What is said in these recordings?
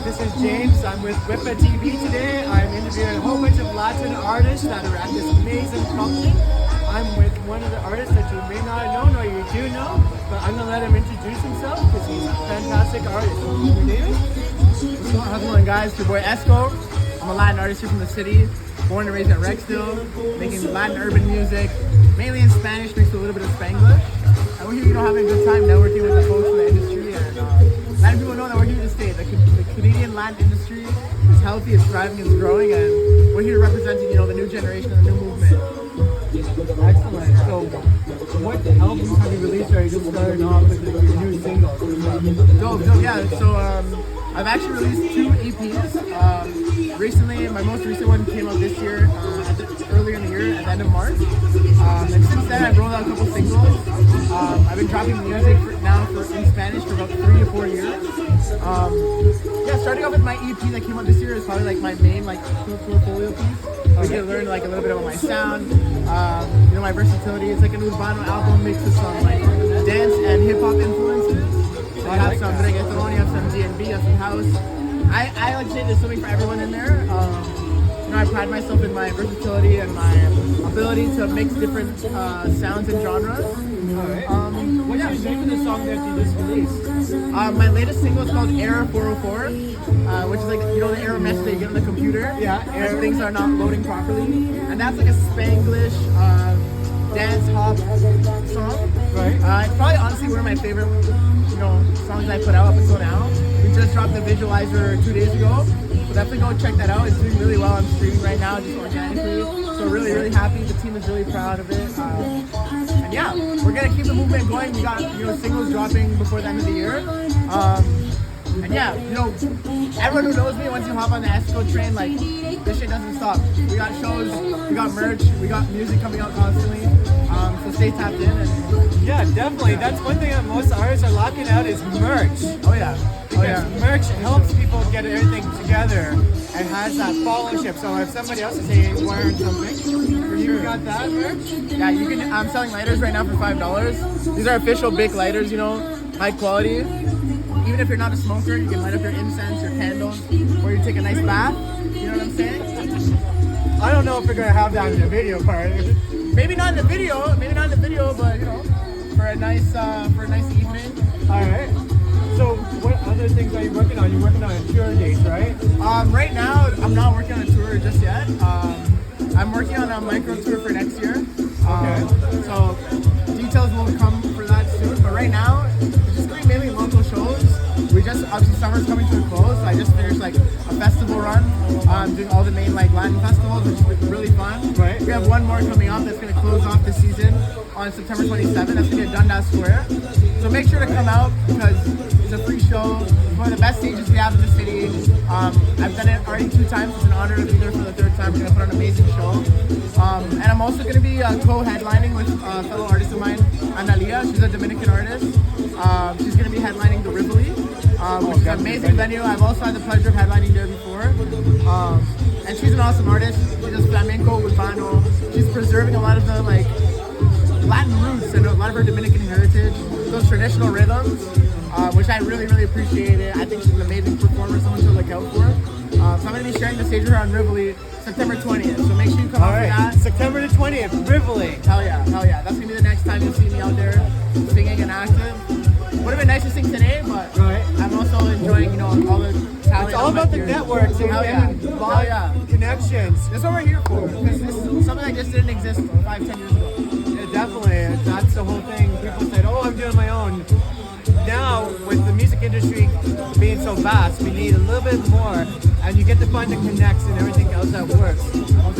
this is James. I'm with Whippa TV today. I'm interviewing a whole bunch of Latin artists that are at this amazing function. I'm with one of the artists that you may not know, or you do know, but I'm gonna let him introduce himself because he's a fantastic artist. Your name is? How's it going, guys? It's your boy ESCO. I'm a Latin artist here from the city, born and raised in Rexdale, making Latin urban music, mainly in Spanish, mixed with a little bit of Spanglish. And we're here, having a good time networking with the folks in the industry, and letting people know that we're here to stay. The Canadian Latin industry is healthy, it's thriving, it's growing, and we're here representing, the new generation, the new movement. Excellent. So, what albums have you released? Or are you just starting off with your new singles? Dope, yeah. So, I've actually released 2 EPs. Recently, my most recent one came out this year, earlier in the year, at the end of March. And since then, I've rolled out a couple singles. I've been dropping music in Spanish for about 3 to 4 years. Starting off with my EP that came out this year is probably like my main portfolio piece. We can learn like a little bit about my sound, my versatility. It's like an urbano album mixed with some like dance and hip hop influences. So I have some reggaeton, you have some D&B, you have some house. I like to say there's something for everyone in there. I pride myself in my versatility and my ability to mix different sounds and genres. What's the name of the song that you just released? My latest single is called Error 404, which is like, the error message that you get on the computer. Yeah, as things are not loading properly. And that's like a Spanglish dance hop song. Right. It's probably honestly one of my favorite, songs I put out up until now. We just dropped the visualizer 2 days ago. So definitely go check that out. It's doing really well. I'm streaming right now, just organically. So really, really happy. The team is really proud of it. And yeah, we're gonna keep the movement going. We got singles dropping before the end of the year. And yeah, everyone who knows me, once you hop on the ESCO train, like this shit doesn't stop. We got shows, we got merch, we got music coming out constantly. So stay tapped in. And yeah, definitely. That's one thing that most artists are locking out is merch. Oh yeah. Because merch helps people get everything together and has that followership. So if somebody else is saying wearing something, you got that merch? Yeah, you can. I'm selling lighters right now for $5. These are official Bic lighters, high quality. Even if you're not a smoker, you can light up your incense, your candles, or you take a nice bath. You know what I'm saying? I don't know if we're gonna have that in the video part. Maybe not in the video, but for a nice evening. All right. So what other things are you working on? You're working on a tour date, right? Right now, I'm not working on a tour just yet. I'm working on a micro tour for next year. Okay. So details will come for that soon. But right now, it's just doing mainly local shows. Obviously summer's coming to a close. So I just finished like a festival run, doing all the main like Latin festivals, which was really fun. Right. We have one more coming up that's going to close off the season on September 27th. That's going to be at Dundas Square. So make sure to come out because it's a free show. It's one of the best stages we have in the city. I've done it already 2 times. It's an honor to be there for the 3rd time. We're going to put on an amazing show. And I'm also going to be co-headlining with a fellow artist of mine, Analia. She's a Dominican artist. She's going to be headlining the Rivoli, which is an amazing venue. I've also had the pleasure of headlining there before. And she's an awesome artist. She does flamenco, urbano. She's preserving a lot of the Latin roots and a lot of her Dominican heritage, those traditional rhythms, which I really, really appreciate it. I think she's an amazing performer, someone to look out for. So I'm going to be sharing the stage with her on Rivoli September 20th. So make sure you come out for that. September the 20th, Rivoli. Hell yeah. That's going to be the next time you'll see me out there singing and active. Would have been nice to sing today, but I'm also enjoying, all the talent. It's all about the networks and connections. That's what we're here for. Because this is something that just didn't exist 5-10 years ago. Yeah, definitely. That's the whole thing. People said, I'm doing my own. Now, with the music industry being so vast, we need a little bit more, and you get to find the connects and everything else that works. Oh,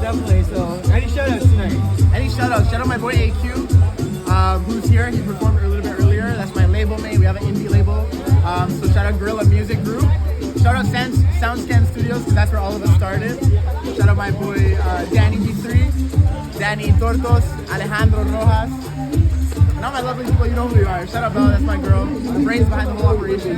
Definitely. So, any shout-outs tonight? Any shout-outs? Shout out my boy AQ, who's here. He performed a little bit earlier. That's my label mate. We have an indie label. So shout out Gorilla Music Group. Shout out SoundScan Studios, because that's where all of us started. Shout out my boy Danny G3, Danny Tortos, Alejandro Rojas. And all my lovely people, you know who you are. Shout out Bella, that's my girl. The brains behind the whole operation.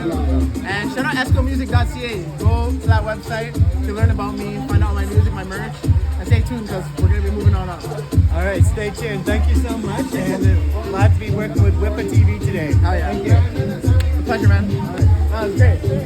And shout out escomusic.ca. Go to that website to learn about me, find out my music, my merch. And stay tuned because we're going to be moving on up. All right, stay tuned. Thank you so much. And glad to be working with Whippa TV today. Oh yeah. Thank you. It's a pleasure, man. That was great.